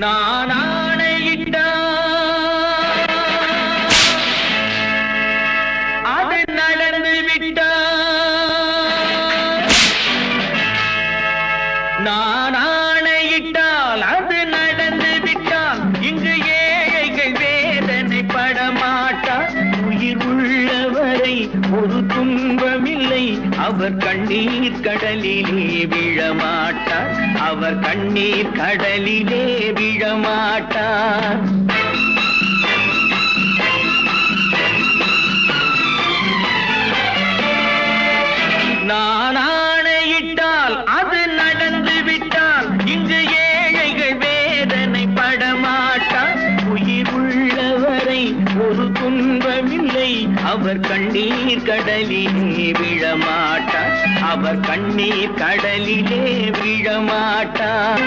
நான் ஆணையிட்டா அது நடந்து விட்டா நான் ஆணையிட்டால் அது நடந்து விட்டால் இங்கு ஏழைகள் வேதனை படமாட்டார். உயிர் உள்ளவரை ஒரு துன்பமில்லை, அவர் கண்ணீர் கடலிலே விழமாட்டார். அவர் கண்ணீர் கடலிலே விழமாட்டார். நான் ஆணையிட்டால் அது நடந்து விட்டால் இங்கு ஏழைகள் வேதனை படமாட்டார். உயிர் உள்ளவரை ஒரு துன்பமில்லை, அவர் கண்ணீர் கடலிலே விழமாட்டார். அவர் கண்ணீர் கடலிலே விழமாட்டார்.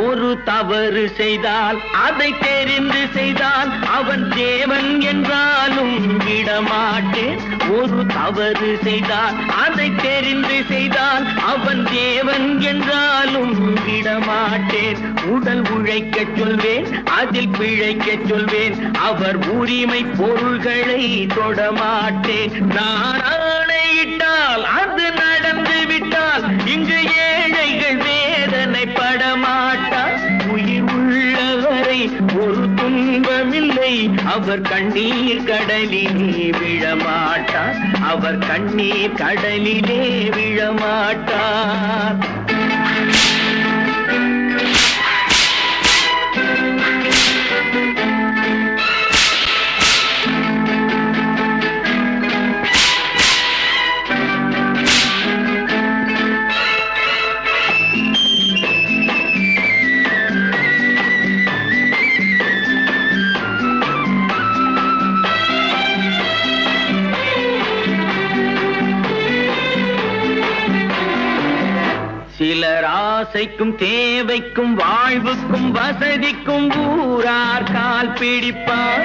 ஒரு தவறு செய்தால் அதை தெரிந்து செய்தால் அவன் தேவன் என்றாலும் விடமாட்டேன். ஒரு தவறு செய்தால் அதை தெரிந்து செய்தால் அவன் தேவன் என்றாலும் விடமாட்டேன். உடல் உழைக்க சொல்வேன், அதில் பிழைக்க சொல்வேன், அவர் உரிமை பொருள்களை தொடமாட்டேன். நான் ஆணையிட்டால் அது நடந்து விட்டால் இங்கு ஏழைகள் வேதனை படமாட்டார். உயிர் உள்ளவரை ஒரு துன்பமில்லை, அவர் கண்ணீர் கடலிலே விழமாட்டார். அவர் கண்ணீர் கடலிலே விழமாட்டார். சிலர் ஆசைக்கும் தேவைக்கும் வாழ்வுக்கும் வசதிக்கும் ஊரார் கால் பிடிப்பார்.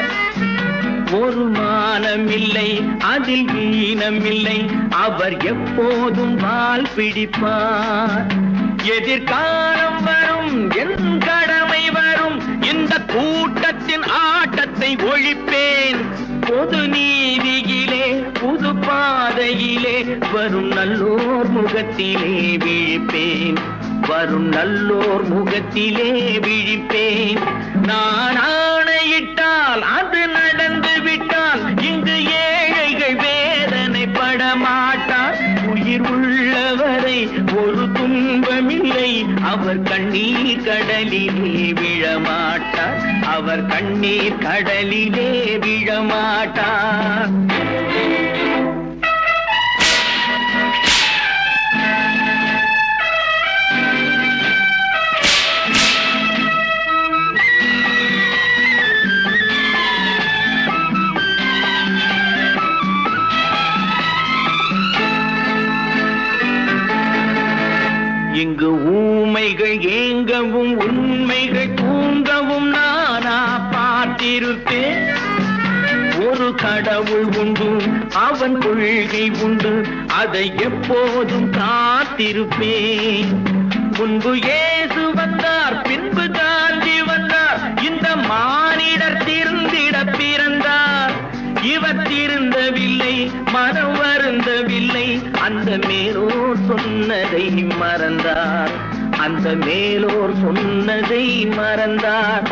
ஒரு மானமில்லை, அதில் ஈனமில்லை, அவர் எப்போதும் வால் பிடிப்பார். எதிர்காலம் வரும், என் கடமை வரும், இந்த கூட்டத்தின் ஆட்டத்தை ஒழிப்பேன். பொது நீதியிலே புது பாதையிலே வரும் நல்லோர் முகத்திலே விழிப்பேன். வரும் நல்லோர் முகத்திலே விழிப்பேன். நான் ஆணையிட்டால் அது நடந்து விட்டால் இங்கு ஏழைகள் வேதனை படமாட்டார். உயிர் உள்ளவரை ஒரு துன்பமில்லை, அவர் கண்ணீர் கடலிலே விழமாட்டார். அவர் கண்ணீர் கடலிலே விழமாட்டார். இங்கு ஊமைகள் ஏங்கவும் உண்மைகள் தூங்கவும் நானா பார்த்திருப்பேன். ஒரு கடவுள் உண்டு, அவன் கொள்கை உண்டு, அதை எப்போதும் காத்திருப்பேன். முன்பு இயேசு வந்தார், பின்பு காந்தி வந்தார், இந்த மானிடர் திருந்திட பிறந்தார். இவர் திருந்தவில்லை, மனம் வருந்தவில்லை, அந்த மேலோர் சொன்னதை மறந்தார். அந்த மேலோர் சொன்னதை மறந்தார்.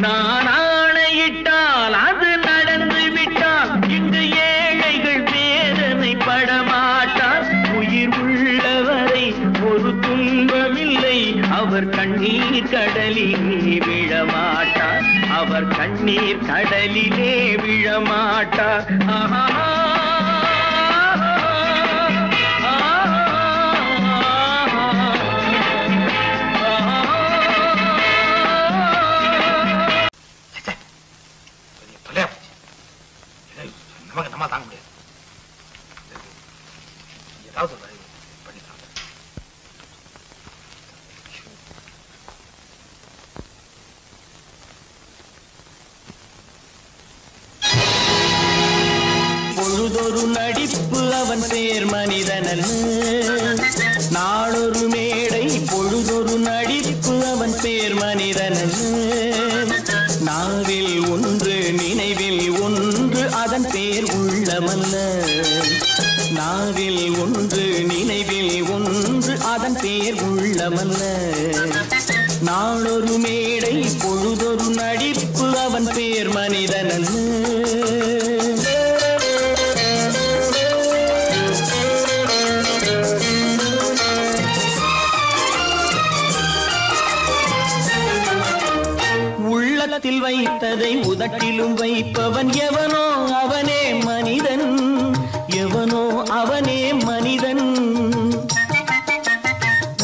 நான் ஆணையிட்டால் அது நடந்து விட்டால் இங்கு ஏழைகள் வேதனை படமாட்டார். உயிர் உள்ளவரை ஒரு துன்பமில்லை, அவர் கண்ணீர் கடலிலே விழமாட்டார். அவர் கண்ணீர் கடலிலே விழமாட்டார். ஆஹா நம்ம தாங்க முடியாது. ஏதாவது பண்ணிக்கலாம். பொழுதொரு நடிப்பு அவன் பேர் மனிதனல்ல. நாளொரு மேடை பொழுதொரு நடிப்பு அவன் பேர் மனிதனல்ல. நாவில் ஒன்று நினைவில் ஒன்று அதன் பேர் உள்ளமல்ல. நாவில் ஒன்று நினைவில் ஒன்று அதன் பேர் உள்ளமல்ல. நாளொரு மேடை பொழுதொரு நடிப்பு அவன் பேர் மனிதனல்ல. உள்ளத்தில் வைத்ததை உதட்டிலும் வைப்பவன் எவனோ அவனே மனிதன். எவனோ அவனே மனிதன்.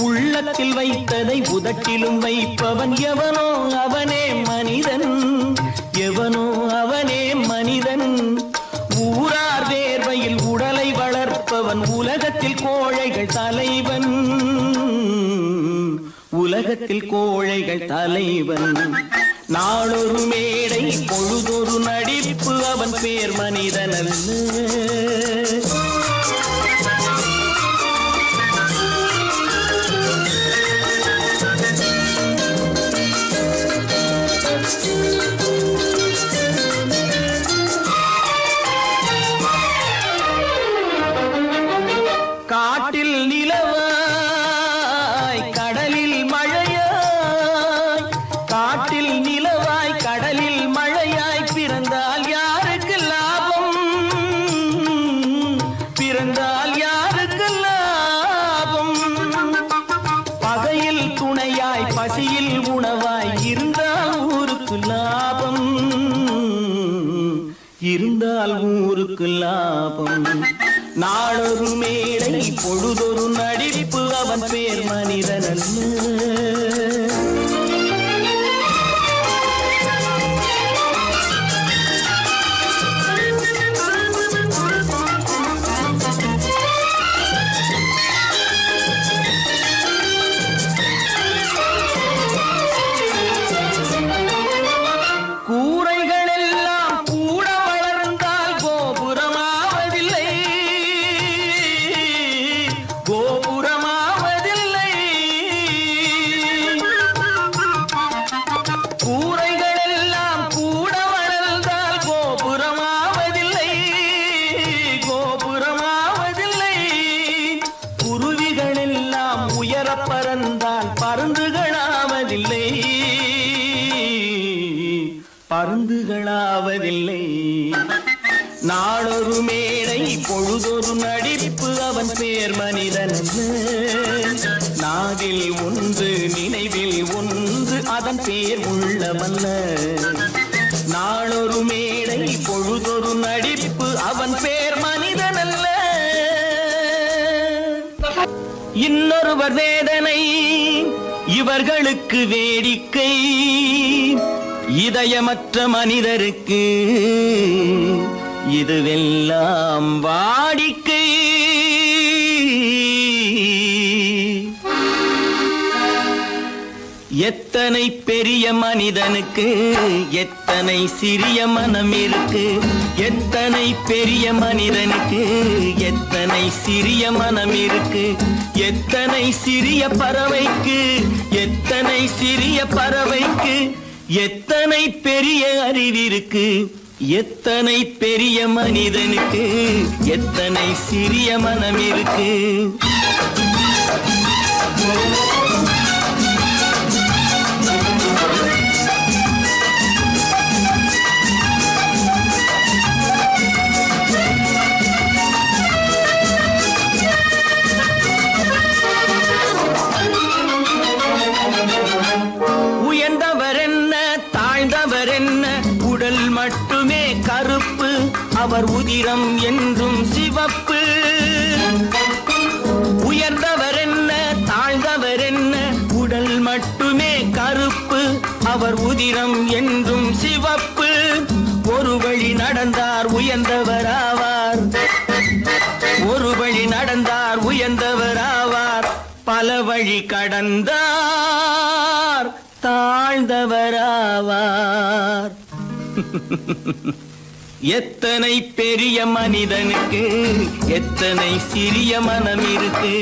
உள்ளத்தில் வைத்ததை உதட்டிலும் வைப்பவன் எவனோ அவனே மனிதன். எவனோ அவனே மனிதன். ஊரார் வேர்வையில் உடலை வளர்ப்பவன் உலகத்தில் கோழைகள் தலைவன். உலகத்தில் கோழைகள் தலைவன். நாளொரு மேடை பொழுதொரு நடிப்பு அவன் பேர் மனிதனல்ல. காட்டில் நிலவாய் கடலில் மழையாய். காட்டில் நிலவாய் கடலில் மழையாய் பிறந்தால் யாருக்கு லாபம்? பிறந்தால் யாருக்கு லாபம்? பகையில் துணையாய் பசியில் உணவாய் இருந்தால் ஊருக்கு லாபம். இருந்தால் ஊருக்கு லாபம். நாளொரு மேடை பொழுதொரு நடிப்பு அவன் பேர் மனிதனல்ல. பறந்தால் பருந்துகளாவதில்லை. பருந்துகளாவதில்லை. நாளொரு மேடை பொழுதொரு நடிப்பு அவன் பேர் மனிதனல்ல. நாவில் ஒன்று நினைவில் ஒன்று அதன் பேர் உள்ளமல்ல. நாளொரு மேடை பொழுதொரு நடிப்பு அவன் பேர் மனிதனல்ல. இன்னொருவர் வேதனை இவர்களுக்கு வேடிக்கை. இதயமற்ற மனிதருக்கு இதுவெல்லாம் வாடிக்கை. எத்தனை பெரிய மனிதனுக்கு எத்தனை சிறிய மனம் இருக்கு. எத்தனை பெரிய மனிதனுக்கு எத்தனை சிறிய மனம் இருக்கு. எத்தனை சிறிய பறவைக்கு எத்தனை சிறிய பறவைக்கு எத்தனை பெரிய அறிவிருக்கு. எத்தனை பெரிய மனிதனுக்கு எத்தனை சிறிய மனம் இருக்கு. உயர்ந்தவர் என்ன தாழ்ந்தவர் என்ன உடல் மட்டுமே கருப்பு. அவர் உதிரம் என்றும் சிவப்பு. உயர்ந்தவர் என்ன தாழ்ந்தவர் என்ன உடல் மட்டுமே கருப்பு. அவர் உதிரம் என்றும் சிவப்பு. ஒரு வழி நடந்தார் உயர்ந்தவராவார். ஒரு வழி நடந்தார் உயர்ந்தவராவார். பல வழி கடந்தார் தாழ்ந்தவராவார். எத்தனை பெரிய மனிதனுக்கு எத்தனை சிறிய மனம் இருக்கு.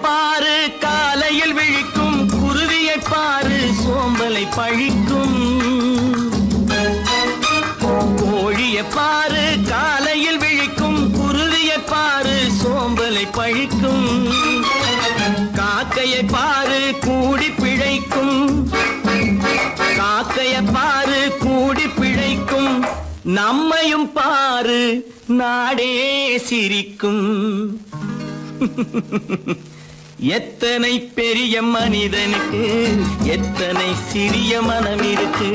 பாரு காலையில் விழிக்கும் குருவியை பாரு சோம்பலை பழிக்கும். கோழியை பாரு காலையில் விழிக்கும் குருவியை பாரு சோம்பலை பழிக்கும். காக்கையை பாரு கூடி பிழைக்கும். காக்கையை பாரு கூடி பிழைக்கும். நம்மையும் பாரு நாடே சிரிக்கும். எத்தனை பெரிய மனிதனுக்கு எத்தனை சிறிய மனம் இருக்கு.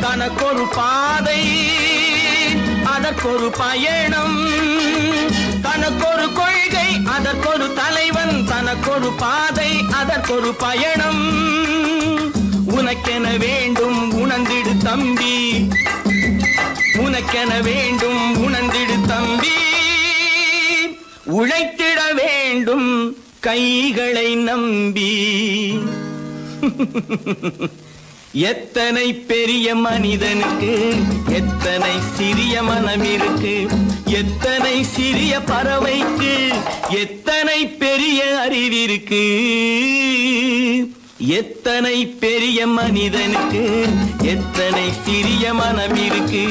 தனக்கொரு பாதை அதற்கொரு பயணம். தனக்கொரு கொள்கை அதற்கொரு தலைவன். தனக்கொரு பாதை அதற்கொரு பயணம். உனக்கென வேண்டும் உணர்ந்திடு தம்பி. உனக்கென வேண்டும் உணர்ந்திடு தம்பி. உழைத்திட வேண்டும் கைகளை நம்பி. எத்தனை பெரிய மனிதனுக்கு எத்தனை சிறிய மனம் இருக்கு. எத்தனை சிறிய பறவைக்கு எத்தனை பெரிய அறிவிருக்கு. எத்தனை பெரிய மனிதனுக்கு எத்தனை சிறிய மனம் இருக்கு.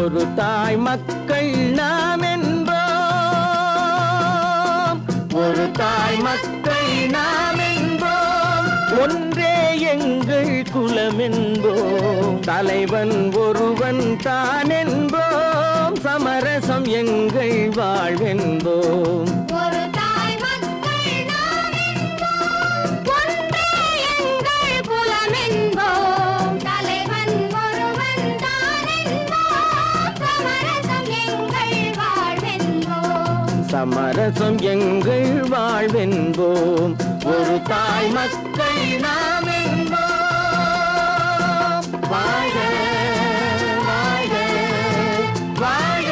ஒரு தாய் மக்கள் நாம் என்போம். ஒரு தாய் மக்கள் நாம் என்போம். ஒன்றே எங்கள் குலம் என்போம். தலைவன் ஒருவன் தான் என்போம். சமரசம் எங்கள் வாழ்வென்போம். சமரசம் எங்கள் வாழ்வென்போம். ஒரு தாய் மக்கள் நாம் என்போம். வாழ்க வாழ்க வாழ்க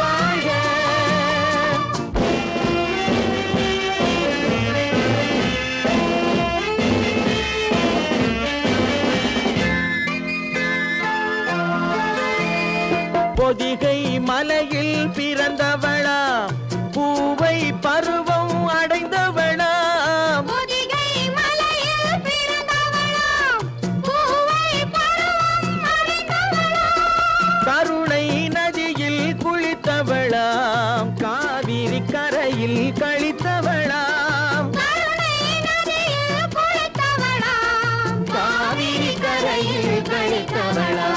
வாழ்க. பொதிகை மலையில் பிறந்தவளா பூவை பருவம் அடைந்தவளா. பொதிகை மலையில் பிறந்தவளா பூவை பருவம் அடைந்தவளா. கருணை நதியில் குளித்தவளா காவிரி கரையில் கழித்தவளா. கருணை நதியில் குளித்தவளா காவிரி கரையில் கழித்தவளா.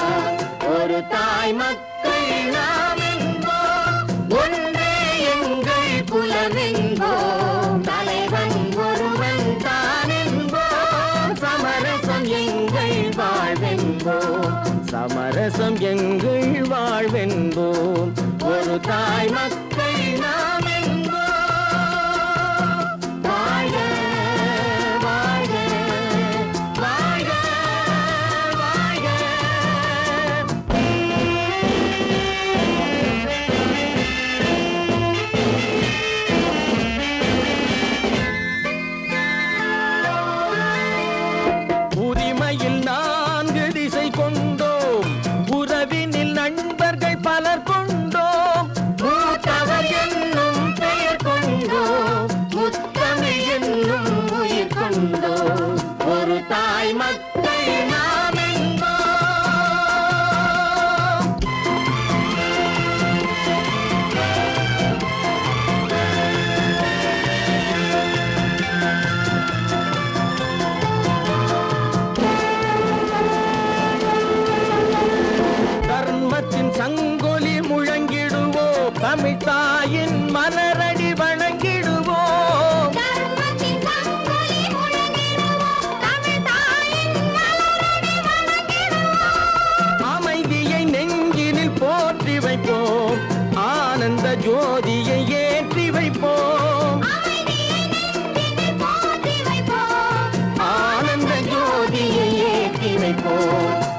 ஒரு தாய் மக்கள் நாம் என்போம். ஒன்றே எங்கள் குலம் என்போம். தலைவன் ஒருவன் தான் என்போம். சமரசம் எங்கள் வாழ்வென்போம். சமரசம் எங்கள் வாழ்வென்போம். ஒரு தாய் மக்கள் நாம் என்போம். வாழ்க வாழ்க வாழ்க வாழ்க.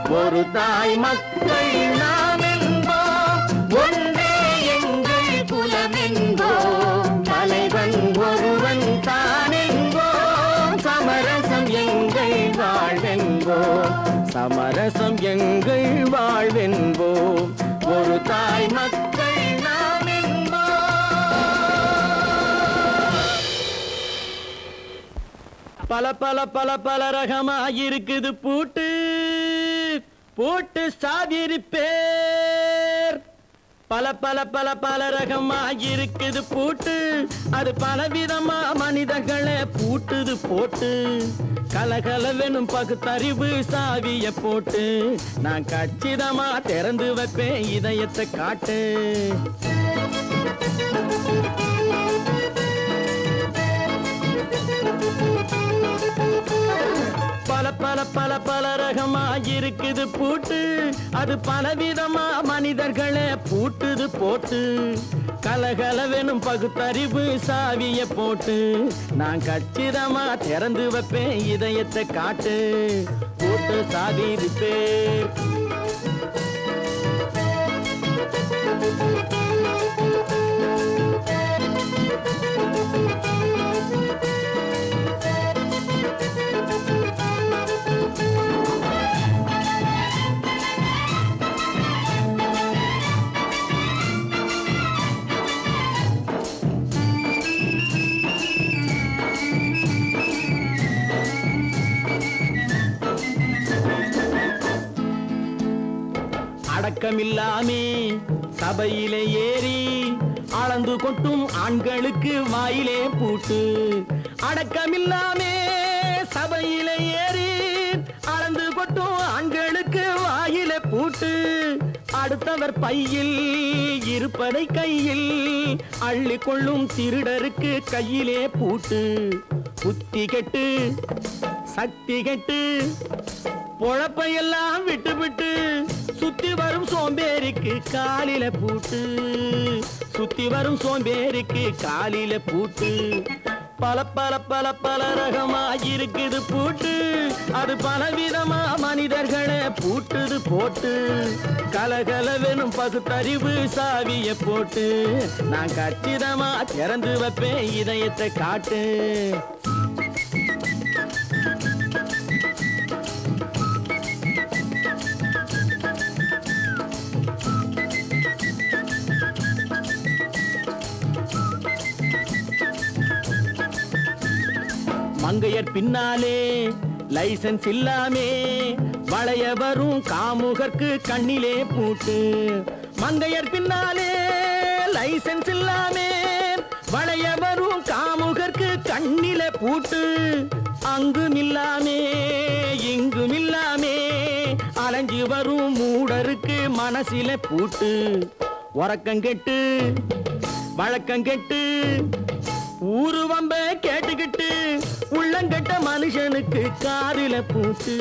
ஒரு தாய் மக்கள் நாம் என்போம், ஒன்றே எங்கள் குலம் என்போம், தலைவன் ஒருவன் தான் என்போம், சமரசம் எங்கள் வாழ்வென்போம், சமரசம் எங்கள் வாழ்வென்போம், ஒரு தாய் மக்கள் நாம் என்போம். பல பல பல பல ரகமாயிருக்குது பூட்டு பூட்டு சாதிரி பேர், பல பல பல பல ரகமாயிருக்குது பூட்டு, அது பலவிதமா மனிதர்களை பூட்டுது போட்டு, கலகலவெனும் பகுத்தறிவு சாவிய போட்டு, நான் கச்சிதமா திறந்து வைப்பேன் இதயத்தை காட்டு. பல பல பல பல ரகமாயிருக்குது பூட்டு, அது பலவிதமா மனிதர்களை பூட்டுது போட்டு, கலகலவெனும் பகுத்தறிவு சாவிய போட்டு, நான் கச்சிதமா திறந்து வைப்பேன் இதயத்தை காட்டு. பூட்டு சாதிரி பேர். அடக்கமில்லாமே சபையிலே ஏறி அளந்து கொட்டும் ஆண்களுக்கு வாயிலே பூட்டு, அடக்கமில்லாமே சபையிலே ஏறி அளந்து கொட்டும் ஆண்களுக்கு வாயிலே பூட்டு, அடுத்தவர் பையில் இருப்பதை கையில் அள்ளி கொள்ளும் திருடருக்கு கையிலே பூட்டு, புத்தி கெட்டு சக்தி கெட்டு பொழப்பையெல்லாம் விட்டு விட்டு சுத்தி வரும் சோம்பேறிக்கு காலில பூட்டு, சுத்தி வரும் சோம்பேறிக்கு காலில பூட்டு. பல பல பல பல ரகமாயிருக்குது பூட்டு, அது பலவிதமா மனிதர்களை பூட்டுது போட்டு, கலகலவெனும் பகுத்தறிவு சாவிய போட்டு, நான் கச்சிதமா திறந்து வைப்பேன் இதயத்தை காட்டு. மங்கையர் பின்னாலே லைசன்ஸ் இல்லாமே வளைய வரும் காமுகர்க்கு கண்ணிலே பூட்டு, மங்கையர் பின்னாலே லைசன்ஸ் இல்லாமே வளைய வரும் காமுகர்க்கு கண்ணிலே பூட்டு, அங்கும் இல்லாமே இங்கும் இல்லாமே அலைஞ்சு வரும் மூடருக்கு மனசிலே பூட்டு, உறக்கங்கெட்டு வழக்கங்கெட்டு ஊரு வம்ப கேட்டுக்கிட்டு உள்ளங்கட்ட மனுஷனுக்கு காதில பூட்டு,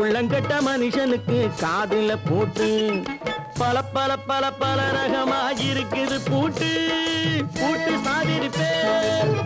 உள்ளங்கட்ட மனுஷனுக்கு காதில பூட்டு. பல பல பல பல ரகமாயிருக்குது பூட்டு, பூட்டு சாதிரி பேர்.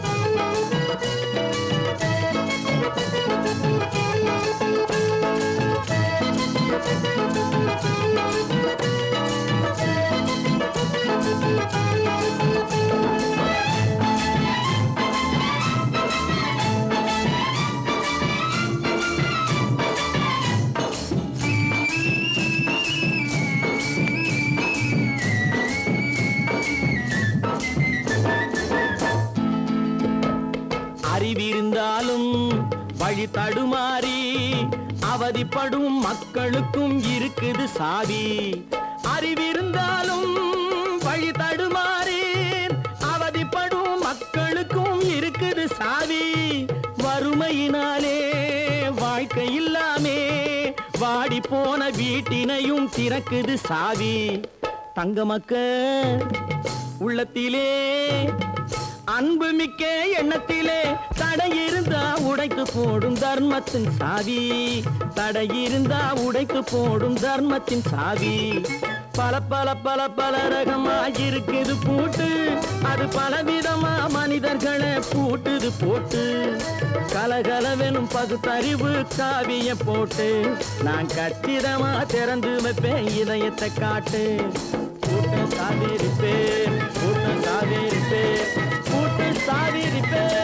அறிவிருந்தாலும் வழி தடுமாறி அவதிப்படும் மக்களுக்கும் இருக்குது சாவி, அறிவிருந்தாலும் வழி தடுமாறி அவதிப்படும் மக்களுக்கும் இருக்குது சாவி, வறுமையினாலே வாழ்க்கை இல்லாமே வாடி போன வீட்டினையும் திறக்குது சாவி, தங்க மக்க உள்ளத்திலே அன்பு மிக்க எண்ணத்திலே தடையிருந்தா உடைத்து போடும் தர்மத்தின் சாவி, தடையிருந்தா உடைத்து போடும் தர்மத்தின் சாவி, பல பல பல பல ரகமா இருக்குது பூட்டு, அது பலவிதமா மனிதர்களை பூட்டுது போட்டு. கலகலவெனும் பகுத்தறிவு காவிய போட்டு, நான் கச்சிதமா திறந்து வைப்பேன் இதயத்தை காட்டு. பூட்டு சாவிரிப்பேன், பூட்டு சாவிரிப்பேன், பூட்டு சாவிரிப்பேன்.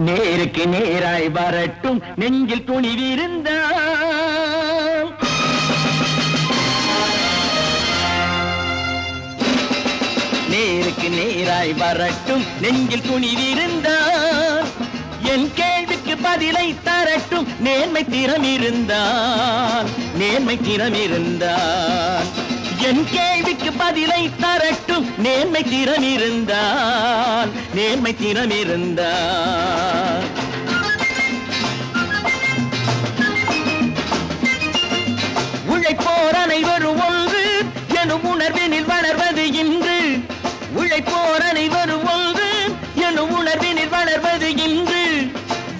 நேருக்கு நேராய் வரட்டும் நெஞ்சில் துணிவிருந்தால், நேருக்கு நேராய் வரட்டும் நெஞ்சில் துணிவிருந்தால், என் கேள்விக்கு பதிலை தரட்டும் நேர்மை திறம் இருந்தால், நேர்மை திறம் இருந்தால். என் கேள்விக்கு பதிலை தரட்டும் நேர்மை திறம் இருந்தால், நேர்மை திறம் இருந்தால். உழைப்போர் அனைவரும் ஒன்று எனும் உணர்வினில் வளர்வது இன்று, உழைப்போர் அனைவரும் ஒன்று எனும் உணர்வினில் வளர்வது இன்று.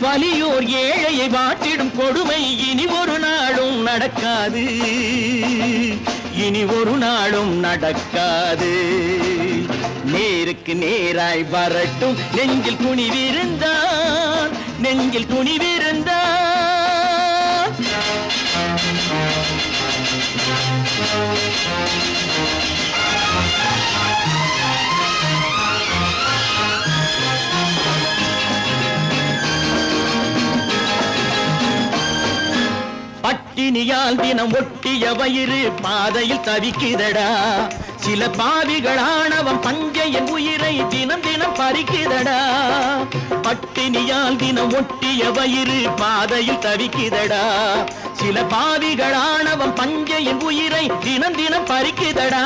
வலியோர் ஏழையை வாட்டிடும் கொடுமை இனி ஒரு நாளும் நடக்காது, இனி ஒரு நாளும் நடக்காது. நேருக்கு நேராய் வரட்டும் நெஞ்சில் துணிவிருந்தால், நெஞ்சில் துணிவிருந்தால். பட்டினியால் தினம் ஒட்டிய வயிறு பாதையில் தவிக்குதடா, சில பாவிகள் ஆணவம் பஞ்சையின் உயிரை தினம் தினம் பறிக்குதடா. பட்டினியால் தினம் ஒட்டிய வயிறு பாதையில் தவிக்குதடா, சில பாவிகள் ஆணவம் பஞ்சையின் உயிரை தினம் தினம் பறிக்குதடா.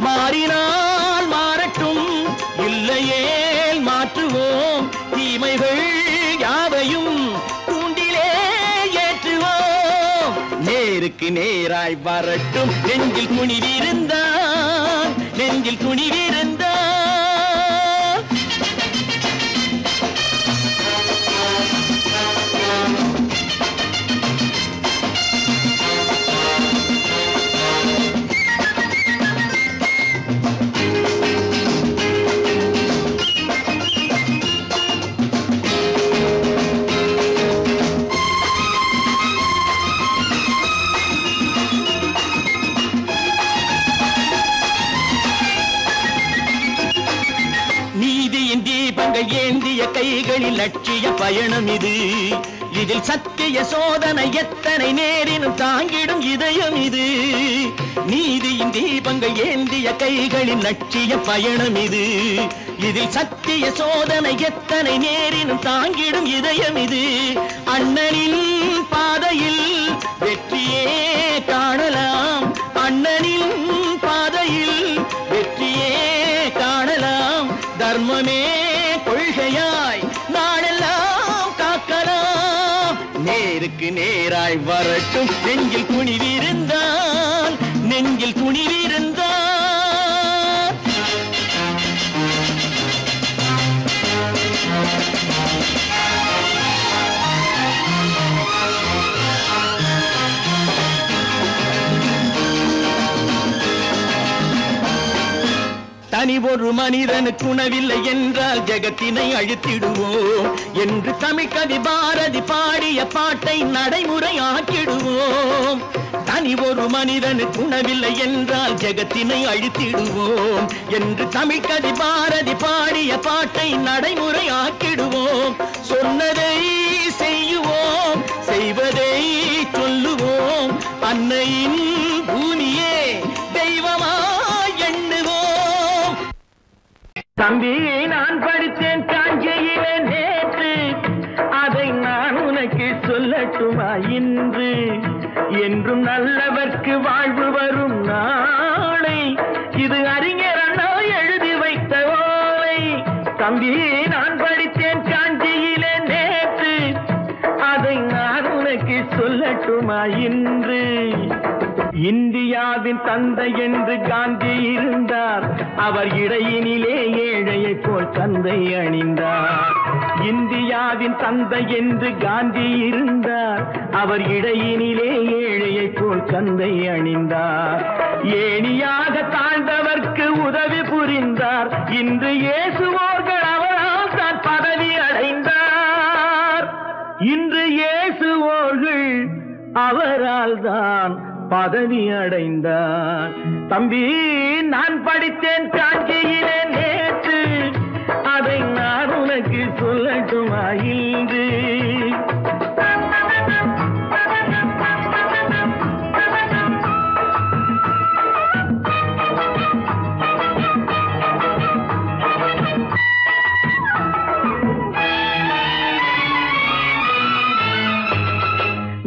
மாறினால் மாறட்டும், இல்லையே மாற்றுவோம், தீமைகள் யாவையும் தூண்டிலே ஏற்றுவோம். நேருக்கு நேராய் வரட்டும் நெஞ்சில் துணிவிருந்தால், நெஞ்சில் துணிவிருந்தால். ஏந்திய கைகளில் லட்சிய பயணம் இது, இதில் சத்திய சோதனை எத்தனை நேரினும் தாங்கிடும் இதயம் இது. நீதியின் தீபங்கள் ஏந்திய கைகளில் லட்சிய பயணம் இது, இதில் சத்திய சோதனை எத்தனை நேரினும் தாங்கிடும் இதயம் இது. அண்ணனின் பாதையில் வெற்றியே காணலாம், அண்ணனின் பாதையில் வெற்றியே காணலாம். தர்மமே கொள்கையாய் நாடெல்லாம் காக்கலாம். நேருக்கு நேராய் வரட்டும் நெஞ்சில் துணிவிருந்தால், நெஞ்சில் துணிவிருந்தால். தனி ஒரு மனிதனுக்கு உணவில்லை என்றால் ஜெகத்தினை அழித்திடுவோம் என்று தமிழ் கவி பாரதி பாடிய பாட்டை நடைமுறை ஆக்கிடுவோம். தனி ஒரு மனிதனுக்கு உணவில்லை என்றால் ஜெகத்தினை அழித்திடுவோம் என்று தமிழ் கவி பாரதி பாடிய பாட்டை நடைமுறை ஆக்கிடுவோம். சொன்னதை செய்யுவோம், செய்வதை சொல்லுவோம், அன்னையின் பூமியே தெய்வமா எண்ணுவோம். தம்பி, நான் படித்தேன் காஞ்சியிலே நேற்று, அதை நான் உனக்கு சொல்லட்டுமா இன்று? என்றும் நல்லவர்க்கு வாழ்வு வரும் நாளை, இது அறிஞர் அண்ணா எழுதி வைத்த ஓலை. தம்பி, நான் படித்தேன் காஞ்சியிலே நேற்று, அதை நான் உனக்கு சொல்லட்டுமா இன்று? இந்தியாவின் தந்தை என்று காந்தி இருந்தார், அவர் இடையினிலே ஏழையை போல் தந்தை அணிந்தார். இந்தியாவின் தந்தை என்று காந்தி இருந்தார். அவர் இடையினிலே ஏழையை போல் கந்தை அணிந்தார். ஏணியாக தாழ்ந்தவர்க்கு உதவி புரிந்தார். இன்று இயேசுவோர்கள் அவரால் தான் பதவி அடைந்தார். இன்று இயேசுவோர்கள் அவரால் தான் பதவி அடைந்தார். தம்பி, நான் படித்தேன் காஞ்சியிலே நேற்று, அதை நான் உனக்கு சொல்லட்டுமா இன்று?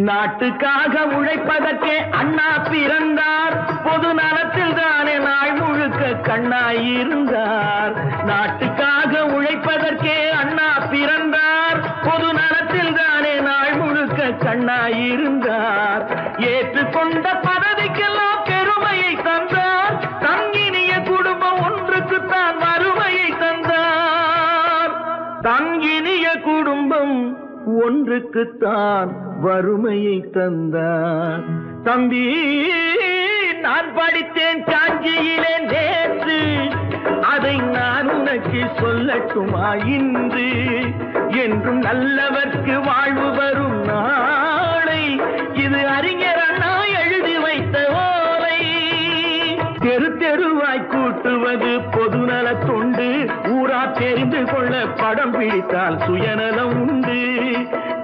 நாட்டுக்காக உழைப்பதற்கே அண்ணா பிறந்தார். பொது நலத்தில் தானே நாள் முழுக்க கண்ணாயிருந்தார். நாட்டுக்காக உழைப்பதற்கே அண்ணா பிறந்தார். பொது நலத்தில் தானே நாள் முழுக்க கண்ணாயிருந்தார். ஏற்றுக்கொண்ட பதவிக்கெல்லாம் பெருமையை தந்தார். தங்கினிய குடும்பம் ஒன்றுக்குத்தான் வறுமையை தந்தார். தங்கினிய குடும்பம் ஒன்றுக்குத்தான் வறுமையை தந்தார். தம்பி, நான் படித்தேன் காஞ்சியிலே நேற்று, அதை நான் உனக்கு சொல்லட்டுமா இன்று? என்றும் நல்லவர்க்கு வாழ்வு வரும் நாளை, இது அறிஞர் அண்ணா எழுதி வைத்த ஓலை. தெரு தெருவாய் கூட்டுவது பொதுநல தொண்டு. ஊரா தெரிந்து கொள்ள படம் பிடித்தால் சுயநலம் உண்டு.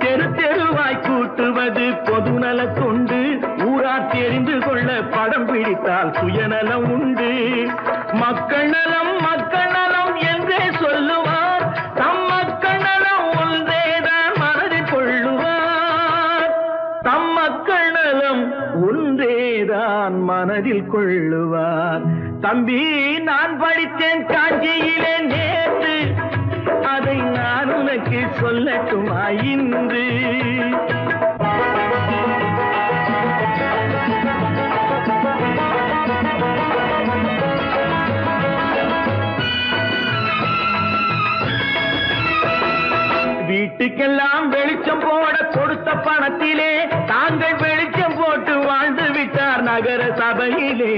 தெரு தெருவாய் கூட்டுவது பொதுநல தொண்டு. ஊரா தெரிந்து கொள்ள படம் பிடித்தால் சுயநலம் உண்டு. மக்கள் நலம் மக்கள் நலம் என்றே சொல்லுவார். தம் மக்கள் நலம் ஒன்றேதான் மனதில் கொள்ளுவார். தம் மக்கள் நலம் ஒன்றேதான் மனதில் கொள்ளுவார். தம்பி, நான் படித்தேன் காஞ்சியிலே நேற்று, அதை நான் உனக்கு சொல்லட்டுமா இன்று? வீட்டுக்கெல்லாம் வெளிச்சம் போட கொடுத்த பணத்திலே தாங்கள் வெளிச்சம் போட்டு வாழ்ந்து விட்டார் நகர சபையிலே.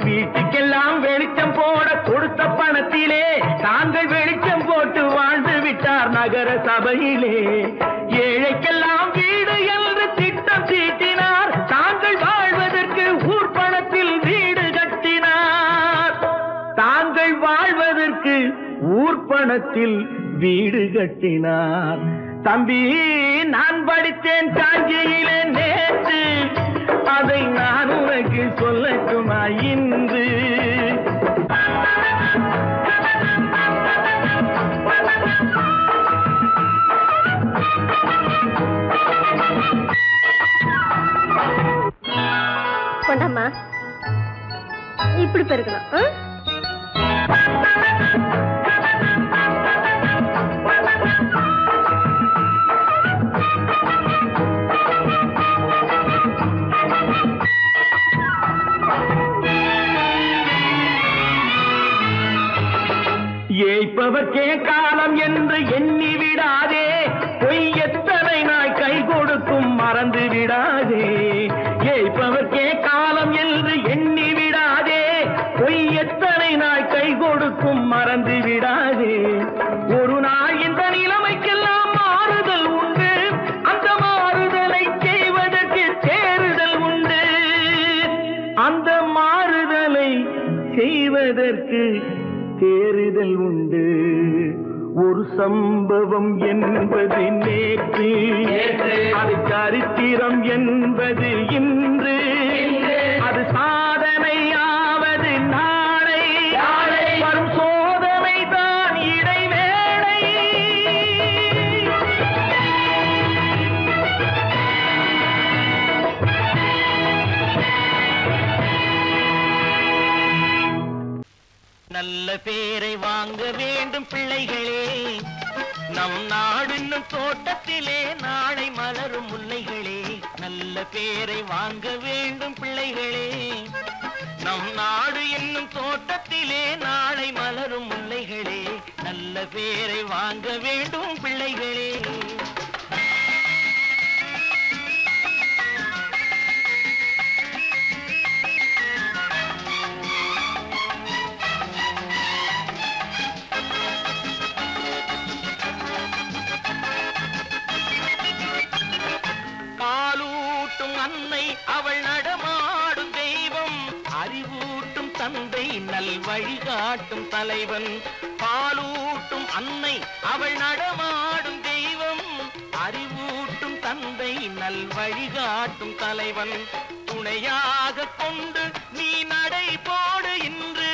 வீட்டுக்கெல்லாம் வெளிச்சம் போட கொடுத்த பணத்திலே தாங்கள் வெளிச்சம் போட்டு வாழ்ந்து விட்டார் நகர சபையிலே. ஏழைக்கெல்லாம் வீடு என்று திட்டம் தீட்டினார். தாங்கள் வாழ்வதற்கு ஊர் பணத்தில் வீடு கட்டினார். தாங்கள் வாழ்வதற்கு ஊர் பணத்தில் வீடு கட்டினார். தம்பி, நான் படித்தேன் காஞ்சியிலே நேற்று, அதை நான் உனக்கு சொல்லட்டுமா இன்று? கொண்டாம்மா, இப்படி பெருக்கணும். ஏய்ப்பவர்க்கே காலம் என்று எண்ணி விடாதே. பொய் எத்தனை நாய் கை கொடுக்கும் மறந்து விடாதே. ஏய்ப்பவர்க்கே காலம் என்று எண்ணி விடாதே. பொய் எத்தனை நாய் கை கொடுக்கும் மறந்து விடாதே. ஒரு நாள் இந்த நிலைமைக்கெல்லாம் மாறுதல் உண்டு. அந்த மாறுதலை செய்வதற்கு தேறுதல் உண்டு. அந்த மாறுதலை செய்வதற்கு தேறுதல் உண்டு. ஒரு சம்பவம் என்பது நேற்று, அது சரித்திரம் என்பது இன்று. அது சாதனையாவது நாளை, வரும் சோதனை தான் இடைவேளை. நல்ல பேரை வாங்க வேண்டும் பிள்ளைகளே. நம் நாடு என்னும் தோட்டத்திலே நாளை மலரும் முல்லைகளே. நல்ல பேரை வாங்க வேண்டும் பிள்ளைகளே. நம் நாடு என்னும் தோட்டத்திலே நாளை மலரும் முல்லைகளே. நல்ல பேரை வாங்க வேண்டும் பிள்ளை வழிகாட்டும் தலைவன். பாலூட்டும் அன்னை அவள் நடமாடும் தெய்வம். அறிவூட்டும் தந்தை நல் வழிகாட்டும் தலைவன். துணையாக கொண்டு நீ நடை போடு இன்று.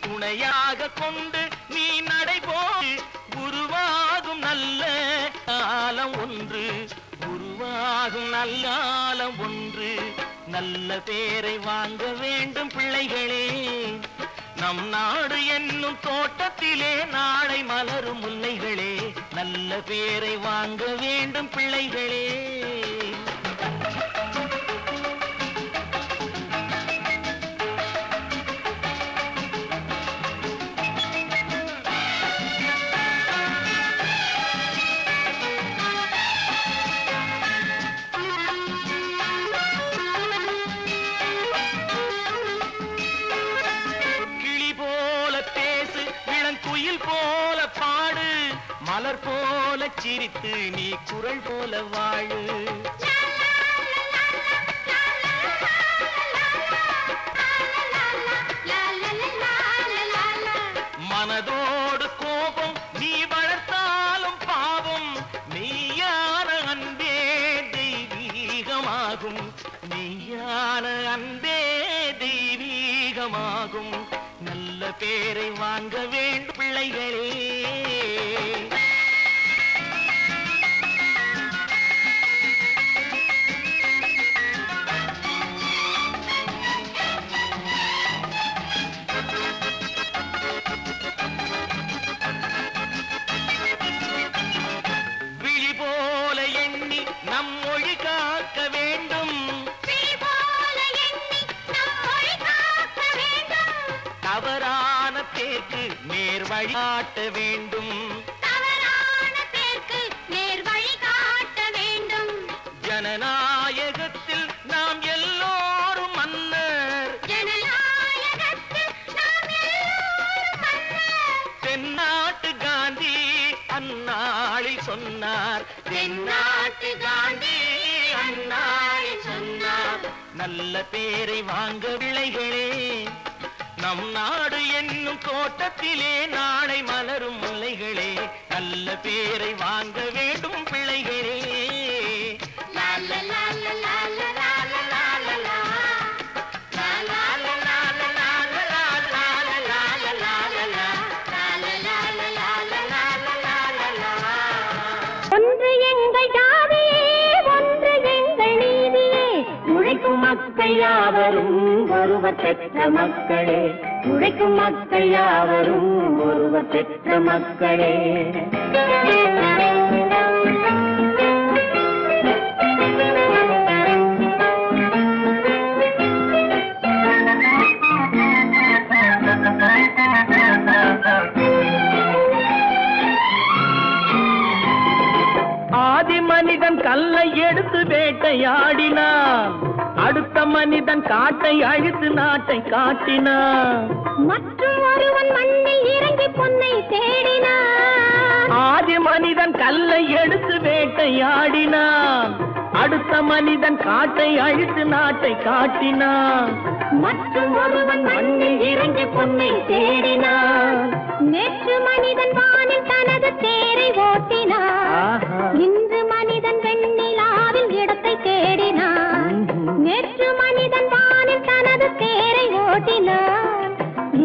துணையாக கொண்டு நீ நடை போடு. உருவாகும் நல்ல காலம் ஒன்று. உருவாகும் நல்ல காலம் ஒன்று. நல்ல பேரை வாங்க வேண்டும் பிள்ளைகளே. நம் நாடு என்னும் தோட்டத்திலே நாளை மலரும் முல்லைகளே. நல்ல பேரை வாங்க வேண்டும் பிள்ளைகளே. போல பாடு, மலர் போல சிரித்து நீ குரல் போல வாழு. மனதோடு கோபம் நீ வளர்த்தாலும் பாவம். மெய்யான அன்பே தெய்வீகமாகும். மெய்யான அன்பே தெய்வீகமாகும். நல்ல பேரை வாங்க வேண்டும் பிள்ளைகளே. விழி போல எண்ணி நம் மொழி காக்க வேண்டும். தவறான பேருக்கு நேர் வழி காட்ட வேண்டும். ஜனநாயகத்தில் நாம் எல்லோரும் மன்னர். தென்னாட்டு காந்தி அந்நாளில் சொன்னார். தென்னாட்டு காந்தி அந்நாளில் சொன்னார். நல்ல பேரை வாங்க பிள்ளைகளே. நம் நாடு என்னும் தோட்டத்திலே நாளை மலரும் முல்லைகளே. நல்ல பேரை வாங்க வேண்டும் பிள்ளைகளே. ஒன்று எங்கள் ஜாதியே, ஒன்று எங்கள் நீதியே. உழைக்கும் மக்கள் யாவரும் ஒருவர் பெற்ற மக்களே. உழைக்கும் மக்கள் யாவரும் ஒருவர் பெற்ற மக்களே. ஆதி மனிதன் கல்லை எடுத்து வேட்டையாடினான். அடுத்த மனிதன் காட்டை அழித்து நாட்டை காட்டினான். மற்றும் ஒருவன் மண்ணில் இறங்கி பொன்னை தேடினான். ஆதி மனிதன் கல்லை எடுத்து வேட்டையாடினான். அடுத்த மனிதன் காட்டை அழித்து நாட்டை காட்டினான். மற்றும் ஒருவன் மண்ணில் இறங்கி பொன்னை தேடினான். நேற்று மனிதன் வானில் தனது தேரை ஓட்டினான். இன்று மனிதன் வெண்ணிலாவில் இடத்தை தேடினான். நேற்று மனிதன் வானில் தனது தேரை ஓட்டினான்.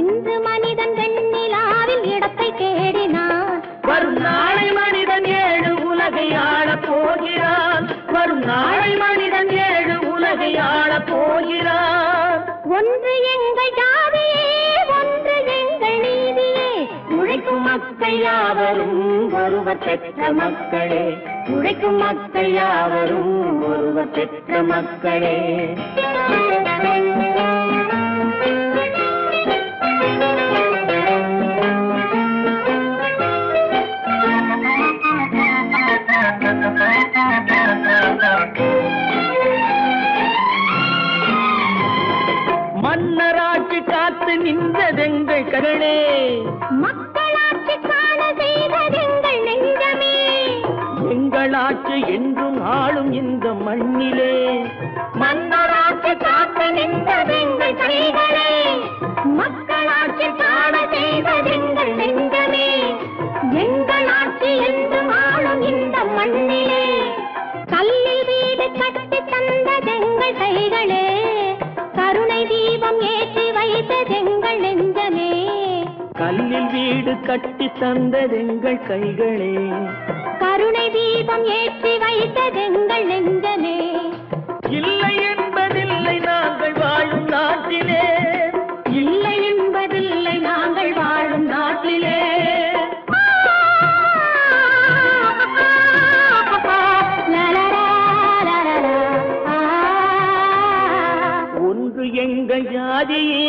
இன்று மனிதன் வெண்ணிலாவில் இடத்தை தேடினான். வரும் நாளை மனிதன் 7 உலகை ஆளப் போகிறான். வரும் நாளை மனிதன் 7 உலகை ஆளப் போகிறான். ஒன்று எங்கள் ஜாதியே, ஒன்று எங்கள் நீதியே. உழைக்கும் மக்கள் யாவரும் ஒருவர் பெற்ற மக்களே. உழைக்கும் மக்கள் யாவரும் ஒருவர் பெற்ற மக்களே. மன்னராட்சி காத்து நின்றதெங்கள் கரணே. மக்களாட்சி காண செய்ததெங்கள் நெஞ்சமே. எங்களாட்சி நின்று என்றும் ஆளும் இந்த மண்ணிலே மன்னராட்சி காக்க நின்றதெங்கள் கைகளே, மக்களாட்சி காண செய்ததெங்கள் நெஞ்சமே. எங்கள் ஆட்சி என்றும் ஆளும் இந்த மண்ணிலே, கல்லில் வீடு கட்டி தந்ததெங்கள் கைகளே, கருணை தீபம் ஏற்றி வைத்ததெங்கள் நெஞ்சமே. கல்லில் வீடு கட்டி தந்ததெங்கள் கைகளே, கருணை தீபம் ஏற்றி வைத்ததெங்கள் நெஞ்சமே. இல்லை என்பதில்லை நாங்கள் வாழும் நாட்டிலே, இல்லை என்பதில்லை நாங்கள் வாழும் நாட்டிலே. ஒன்று எங்கள் ஜாதியே,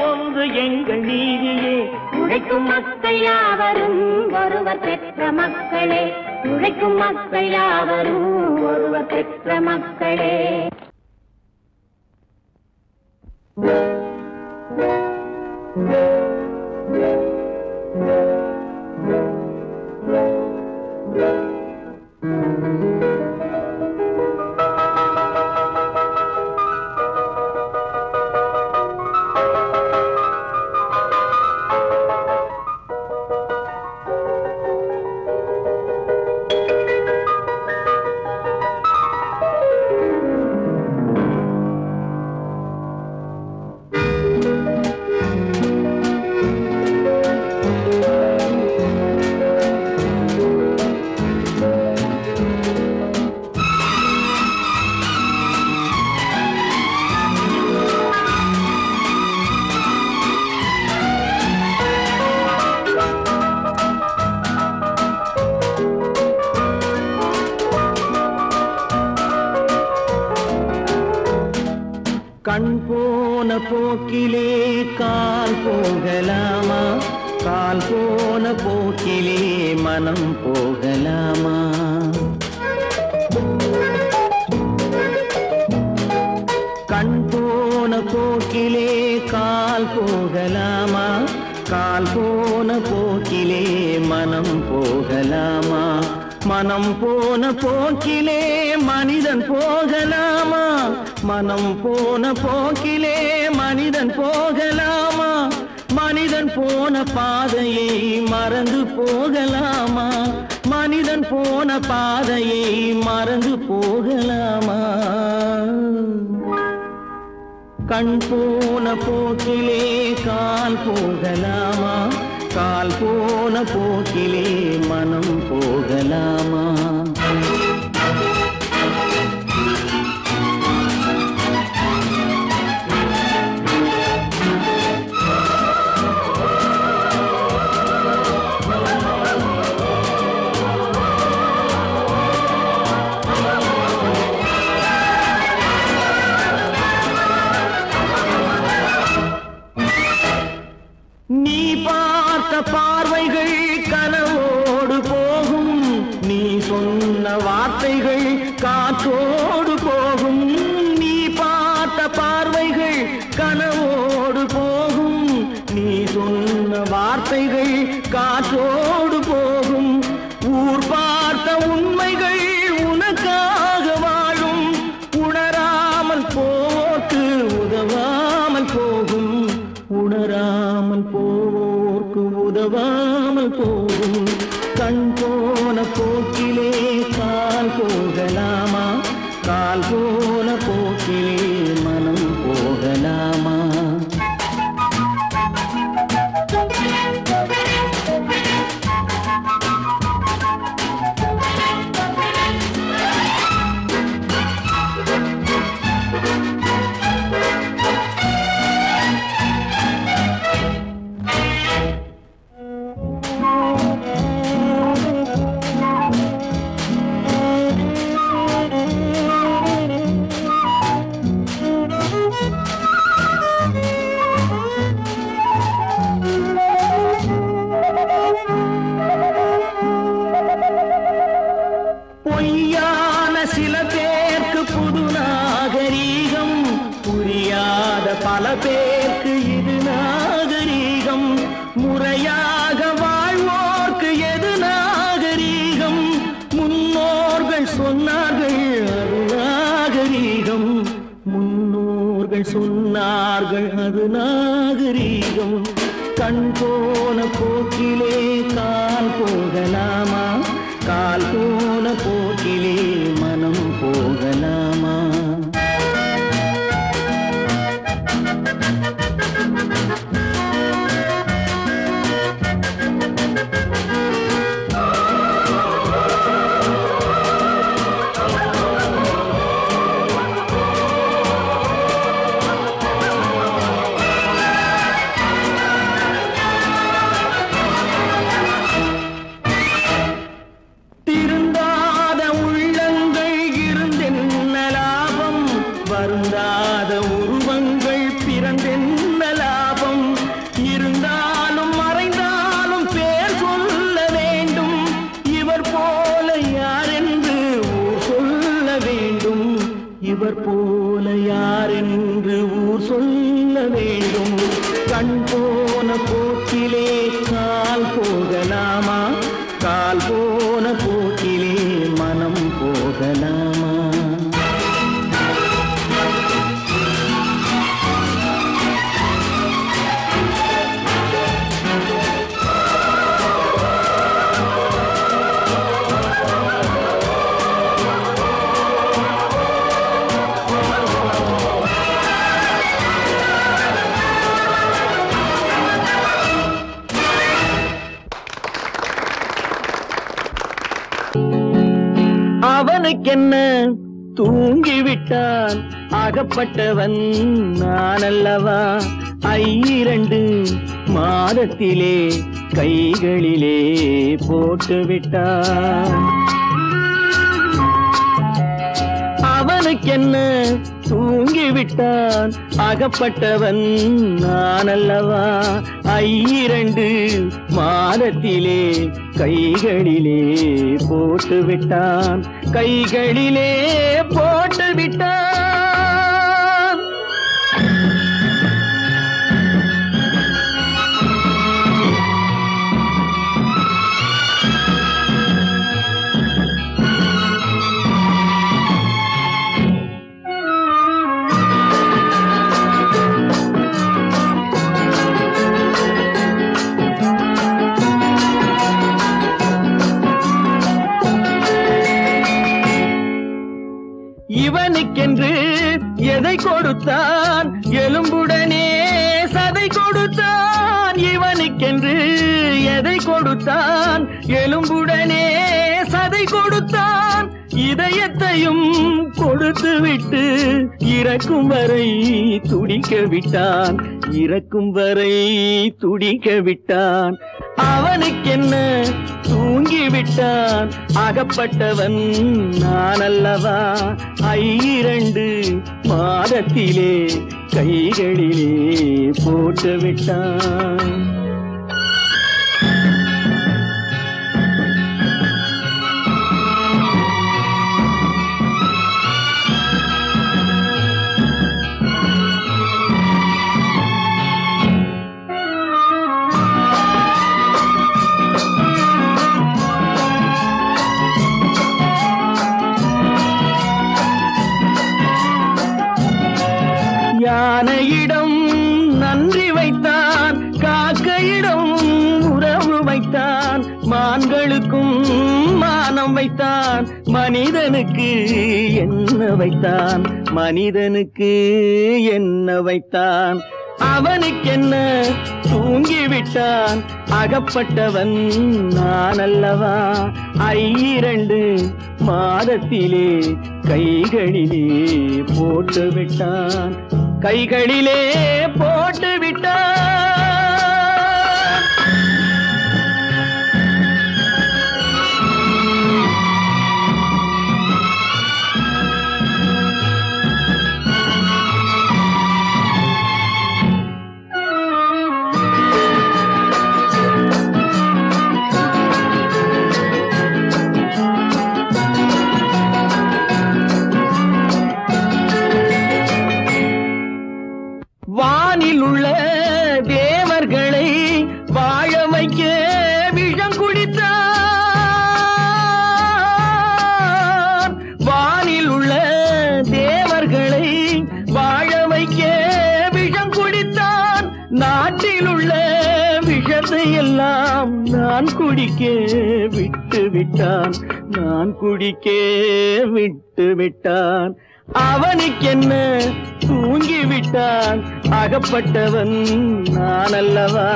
ஒன்று எங்கள் நீதியே. உழைக்கும் மக்கள் யாவரும் ஒருவர் பெற்ற மக்களே, உழைக்கும் மக்கள் யாவரும் ஒருவர் பெற்ற மக்களே. கண் போன போக்கிலே கால் போகலாமா, கால் போன போக்கிலே மனம் போகலாமா. கண் போன போக்கிலே கால் போகலாமா, கால் போன போக்கிலே மனம் போகலாமா. மனம் போன போக்கிலே மனிதன் போகலாமா, மனம் போன போக்கிலே மனிதன் போகலாமா. மனிதன் போன பாதையை மறந்து போகலாமா, மனிதன் போன பாதையை மறந்து போகலாமா. கண் போன போக்கிலே கால் போகலாமா, கால் போன போக்கிலே மனம் போகலாமா. நீ பார்த்த பார்வைகள் கனவோடு போகும், நீ சொன்ன வார்த்தைகள் காற்றோடு போகும். நீ பார்த்த பார்வைகள் கனவோடு போகும், நீ சொன்ன வார்த்தைகள் காற்றோடு போகும். ஊர் பார்த்த உண்மைகள் உனக்காக வாழும், உணராமல் போக்கு உதவாமல் போகும், உணராமல் போக்கு உதவாமல் போகும். கண் போன போக்கிலே கால் போகலாமா, கால் போன போக்கிலே மனம் போகலாமா. பொய்யான சில பேருக்கு புது நாகரீகம், புரியாத பல பேருக்கு இது நாகரீகம். முறையாக வாழ்வோர்க்கு எது நாகரீகம், முன்னோர்கள் சொன்ன அவர்கள் சொன்னார்கள் அது நாகரீகம். கண் போன போக்கிலே கால் போகலாமா, கால் போன போக்கிலே மனம் போகலாமா? இவர் போல யார் என்று ஊர் சொல்ல வேண்டும். கண் போன போக்கிலே கால் போகலாமா, கால் போன போக்கிலே மனம் போகலாமா? அவனுக்கென்ன தூங்கிவிட்டான், அகப்பட்டவன் நான் அல்லவா? 2 மாதத்திலே கைகளிலே போட்டுவிட்டான். அவனுக்கென்ன தூங்கிவிட்டான், அகப்பட்டவன் நான் அல்லவா? 2 மாதத்திலே கைகளிலே போட்டுவிட்டான், கைகளிலே போட்டுவிட்டான். இவனுக்கென்று எதை கொடுத்தான், எலும்புடனே சதை கொடுத்தான். இவனுக்கென்று எதை கொடுத்தான், எலும்புடனே சதை கொடுத்தான். இதயத்தையும் கொடுத்து விட்டு இறக்கும் வரை துடிக்க விட்டான், இறக்கும் வரை துடிக்க விட்டான். அவனுக்கென்ன தூங்கிவிட்டான், அகப்பட்டவன் நான் அல்லவா? 2 மாதத்திலே கைகளிலே போட்டுவிட்டான். யானையிடம் நன்றி வைத்தான், காக்கையிடம் உறவு வைத்தான். மான்களுக்கும் மானம் வைத்தான், மனிதனுக்கு என்ன வைத்தான், மனிதனுக்கு என்ன வைத்தான்? அவனுக்கென்ன தூங்கிவிட்டான், அகப்பட்டவன் நான் அல்லவா? 2 மாதத்திலே கைகளிலே போட்டுவிட்டான், கைகளிலே போட்டுவிட்டான். வானில் உள்ள தேவர்களை வாழ வைக்க விஷம் குடித்தான். வானில் உள்ள தேவர்களை வாழ வைக்க நாட்டில் உள்ள விஷத்தை எல்லாம் நான் குடிக்க விட்டு விட்டான், நான் குடிக்க விட்டு விட்டான். அவனுக்கென்ன தூங்கிவிட்டான், அகப்பட்டவன் நான் அல்லவா.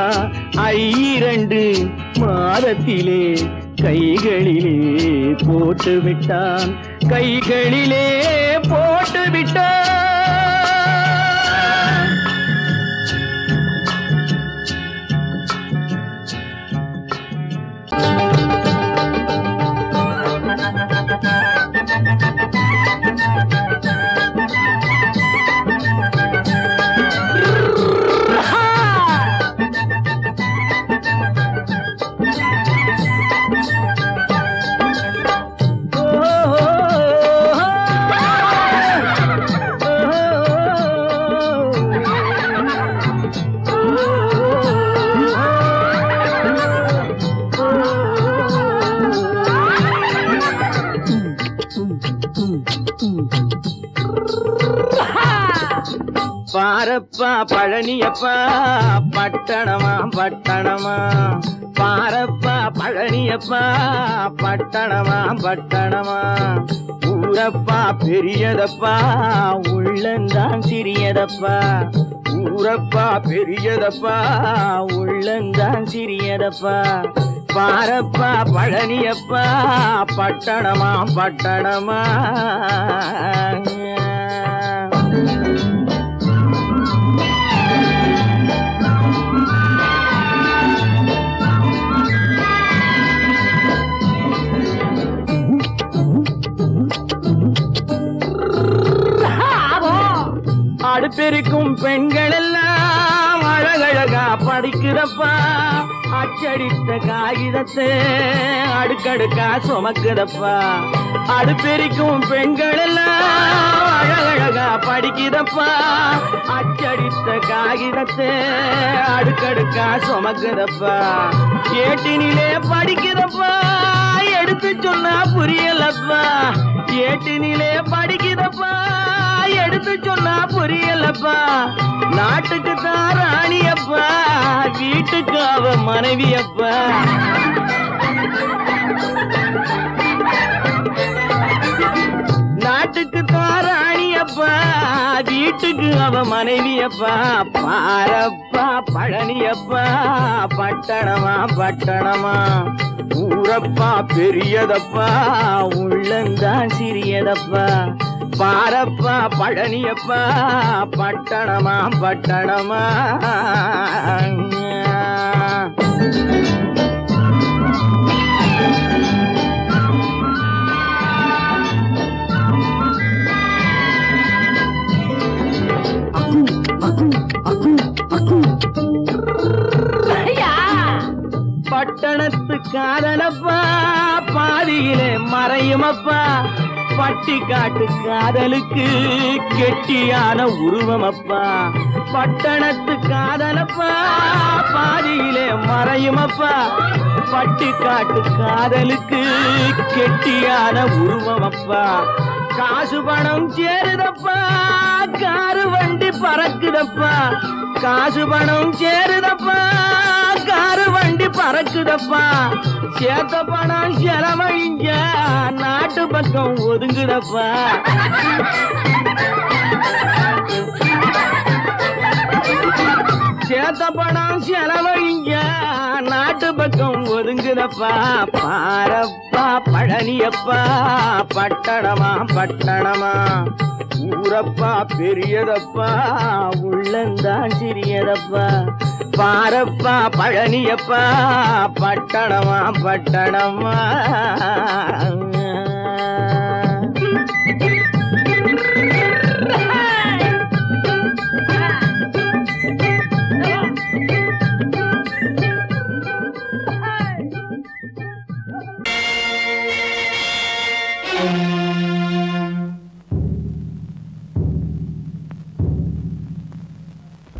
2 மாதத்திலே கைகளிலே போட்டு விட்டான், கைகளிலே போட்டு விட்டான். பாரப்பா பழனியப்பா பட்டணமா பட்டணமா, பாரப்பா பழனியப்பா பட்டணமா பட்டணமா. ஊரப்பா பெரியதப்பா உள்ளந்தான் சிறியதப்பா, ஊரப்பா பெரியதப்பா உள்ளந்தான் சிறியதப்பா. பாரப்பா பழனியப்பா பட்டணமா பட்டணமா. அடுப்பெருக்கும் பெண்கள் எல்லாம் அழகழகா படிக்கிறப்பா, அச்சடித்த காகிதத்தை அடுக்கடுக்கா சுமக்குதப்பா. அடுப்பெருக்கும் பெண்கள் எல்லாம் அழகழகா படிக்கிறப்பா, அச்சடித்த காகிதத்தை அடுக்கடுக்கா சுமக்குதப்பா. ஏட்டினிலே படிக்கிறப்பா, எடுத்து சொன்னா புரியலப்பா. ஏட்டினிலே படிக்கிறப்பா, எடுத்து சொன்னா புரியலப்பா. நாட்டுக்கு தான் ராணியப்பா, வீட்டுக்கு அவ மனைவியப்பா. நாட்டுக்கு தான் ராணியப்பா, வீட்டுக்கு அவ மனைவியப்பா. பாரப்பா பழனியப்பா பட்டணமா பட்டணமா. ஊரப்பா பெரியதப்பா உள்ளந்தான் சிறியதப்பா. பாரப்பா பழனியப்பா பட்டணமா பட்டணமா. பட்டணத்து காதலப்பா பாதியிலே மறையுமப்பா. பட்டி காட்டு காதலுக்கு கெட்டியான உருவமப்பா. பட்டணத்து காதலப்பா பாதியிலே மறையுமப்பா. பட்டி காட்டு காதலுக்கு கெட்டியான உருவமப்பா. காசு பணம் சேருதப்பா, காரு வண்டி பறக்குதப்பா. காசு பணம் சேருதப்பா, காரு வண்டி பறக்குதப்பா. சேத்த பணம் செலவழிஞ்ச நாட்டு பக்கம் ஒதுங்குதப்பா. சேத்த பணம் செலவழிஞ்ச நாட்டு பக்கம் ஒதுங்குதப்பா. பாரப்பா பழனியப்பா பட்டணமா பட்டணமா. ஊரப்பா பெரியதப்பா உள்ளந்தான் சிறியதப்பா. பாரப்பா பழனியப்பா பட்டணமா பட்டணமா.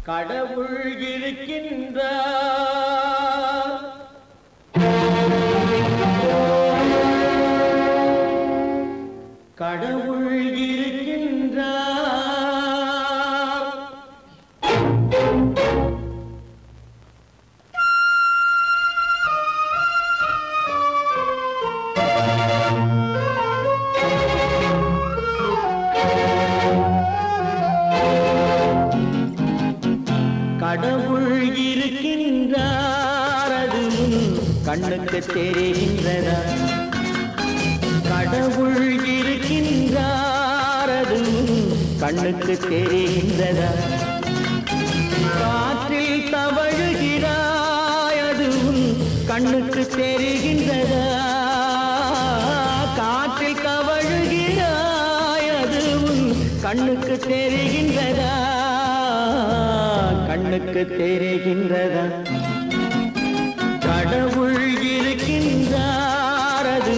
கடவுள் இருக்கின்றார், கடவுள் இருக்கின்றார். கடவுள் இருக்கின்றார் அது கண்ணுக்கு தெரிகின்றதா? கடவுள் இருக்கின்றார் அது கண்ணுக்கு தெரிகின்றதா? காற்றில் தவழுகிறாய் அது கண்ணுக்கு தெரிகின்றதா? காற்றில் தவழுகிறாய் அது கண்ணுக்கு தெரிகின்றதா? கண்ணுக்கு தெரிகின்றதா? கடவுள் இருக்கின்றார் அது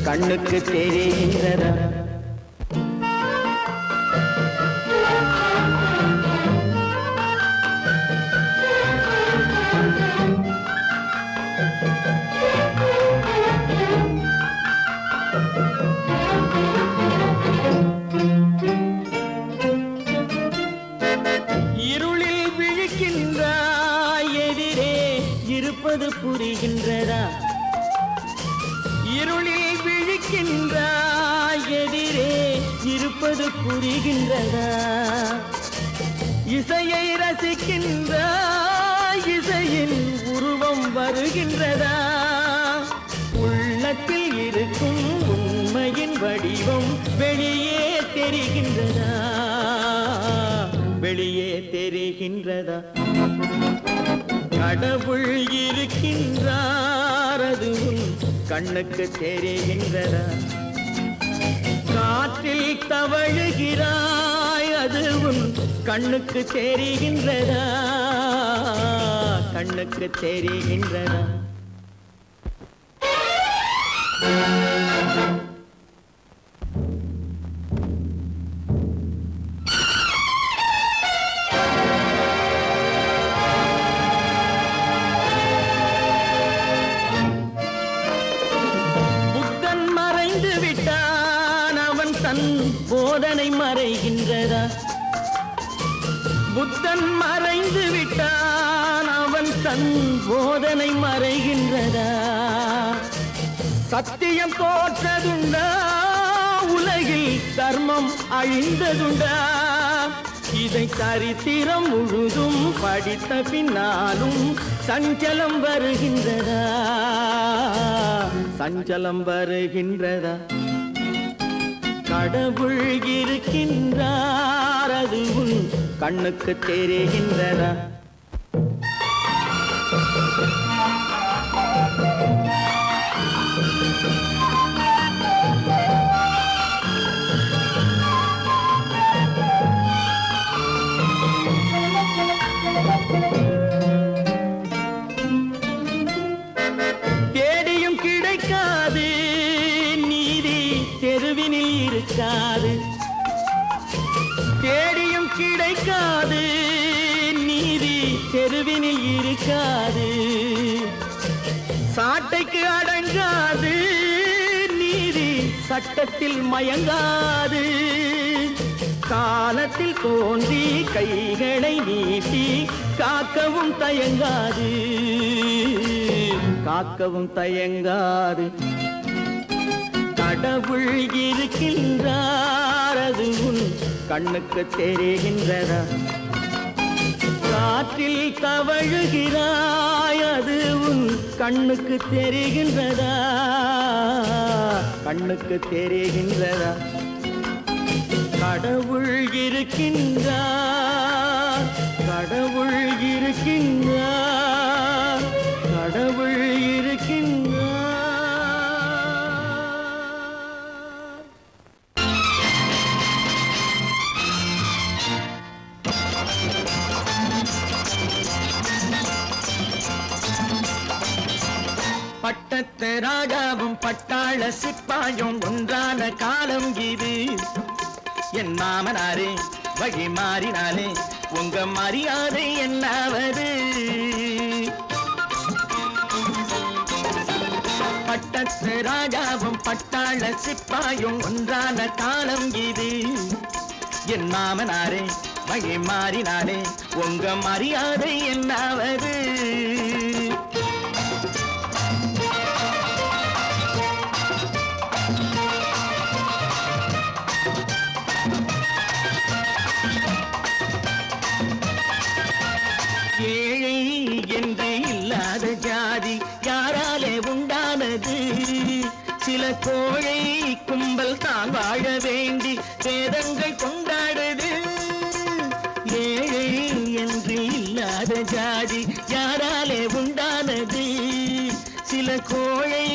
கண்ணுக்கு தெரிகின்றதா? இருளில் விழிக்கின்றாய் எதிரே இருப்பது புரிகின்றதா? இருளில் விழிக்கின்றாய் எதிரே இருப்பது புரிகின்றதா? இசையை ரசிக்கின்றாய் இசையின் உருவம் வருகின்றதா? உள்ளத்தில் இருக்கும் உண்மையின் வடிவம் வெளியே தெரிகின்றதா? வெளியே தெரிகின்றதா? கடவுள் இருக்கின்றார் அது கண்ணுக்கு தெரிகின்றதா? காற்றில் தவழுகிறாய் அது கண்ணுக்கு தெரிகின்றதா? கண்ணுக்கு தெரிகின்றதா? புத்தன் மறைந்து விட்டான் அவன் தன் போதனை மறைகின்றதா? புத்தன் மறைந்து விட்டான் அவன் தன் போதனை மறைகின்றதா? சத்தியம் தோற்றதுண்டா? உலகில் தர்மம் அழிந்ததுண்டா? இதை சரித்திரம் முழுதும் படித்த பின்னாலும் சஞ்சலம் வருகின்றதா? சஞ்சலம் வருகின்றதா? கடவுள் இருக்கின்றார் அது கண்ணுக்கு தெரிகின்றதா? தேடியும் கிடைக்காது நீதி தெருவினில் இருக்காது. தேடியும் கிடைக்காது நீதி தெருவினில் இருக்காது. சாட்டைக்கு அடங்காது நீதி சட்டத்தில் மயங்காது. காலத்தில் தோன்றி கைகளை நீட்டி காக்கவும் தயங்காது. காக்கவும் தயங்காது. கடவுள் இருக்கின்றார் அது கண்ணுக்கு தெரிகின்றதா? காற்றில் தவழுகிறாய் அது கண்ணுக்கு தெரிகின்றதா? கண்ணுக்கு தெரிகின்றதா? கடவுள் இருக்கின்றார். கடவுள் இருக்கின்றார். கடவுள் இருக்கின்றார். பட்டத்து ராஜாவும் பட்டாள சிப்பாயும் ஒன்றான காலம் இது. என் மாமனாரே வழி மாறினாலே உங்க மரியாதை என்னாவது? பட்டத்து ராஜாவும் பட்டாள சிப்பாயும் ஒன்றான காலம் இது. என் மாமனாரே வழி மாறினாலே உங்க மரியாதை என்னாவது? ஏழை என்று இல்லாத ஜாதி யாராலே உண்டானது? சில கோழை கும்பல் தான் வாழ வேண்டி வேதங்கள் கொண்டாடுது. ஏழை என்று இல்லாத ஜாதி யாராலே உண்டானது? சில கோழை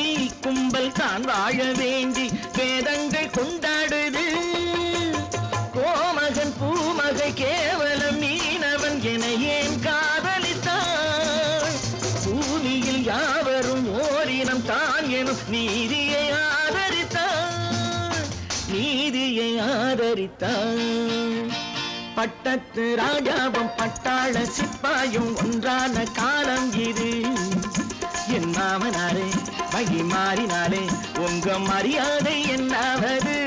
கும்பல் தான் வாழ வேண்டி வேதங்கள் கொண்டாடுது. கோமகன் பூமகை கேவலம் மீனவன் என ஏன் காதலித்தான்? பூமியில் யாவரும் ஓரினம் தான் எனும் நீதியை ஆதரித்தான், நீதியை ஆதரித்தான். பட்டத்து ராஜாவும் பட்டாள சிப்பாயும் ஒன்றான காலம் இது. என் மாமனாரே வகி மாறினாலே உங்க மரியாதை என்னாவது?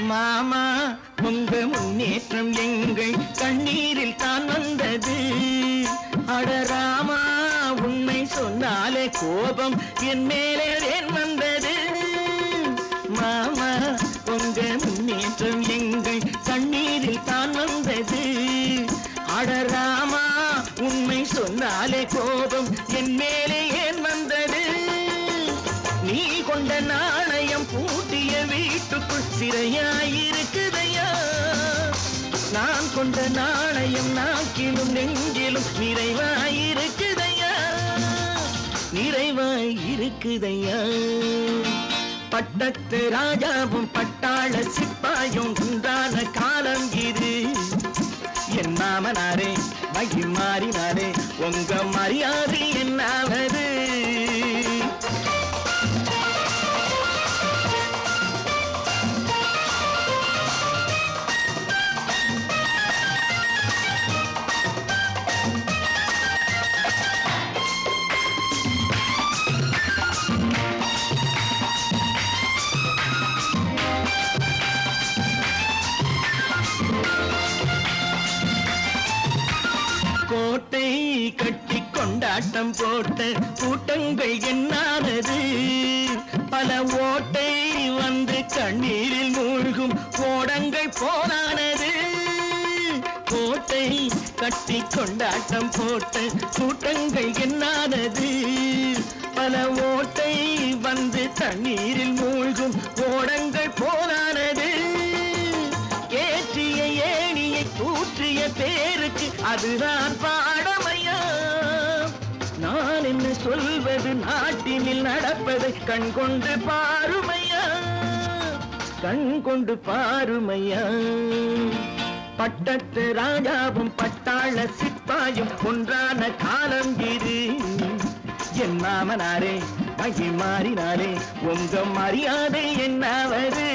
மாமா உங்க முன்னேற்றம் எங்கள் கண்ணீரில் தான் வந்தது. அடராமா உண்மை சொன்னாலே கோபம் என் மேலே ஏன் வந்தது? மாமா உங்க முன்னேற்றம் எங்கள் கண்ணீரில் தான் வந்தது. அடராமா உண்மை சொன்னாலே கோபம் என் மேலே ஏன் வந்தது? நீ கொண்ட நாணயம் பூட்டிய வீட்டுக்குள் சிறையாயிருக்குதையா? நான் கொண்ட நாணயம் நாக்கிலும் நெஞ்சிலும் நிறைவாயிருக்குதையா, நிறைவாயிருக்குதையா. பட்டத்து ராஜாவும் பட்டாள சிப்பாயும் உண்டான காலம் இது. என் மாமனாரே வகி மாறினாரே உங்க மரியாதை என்னாவது? கோட்டை கட்டி கொண்டாட்டம் போட்ட கூட்டங்கள் என்னானது? பல ஓட்டை வந்து கண்ணீரில் மூழ்கும் ஓடங்கள் போனானது. கோட்டை கட்டி கொண்டாட்டம் போட்ட கூட்டங்கள் என்னானது? பல ஓட்டை வந்து தண்ணீரில் மூழ்கும் ஓடங்கள் போனானது. ஏற்றிய ஏணியை தூற்றிய பேருக்கு அதுதான் பாடமையா? நான் என்ன சொல்வது? நாட்டினில் நடப்பதை கண்கொண்டு பாருமையா, கண்கொண்டு பாருமையா. பட்டத்து ராஜாவும் பட்டாள சிப்பாயும் ஒன்றான காலம் இது. என் மாமனாரே வகி மாறினாரே உங்க மரியாதை என்னாவது?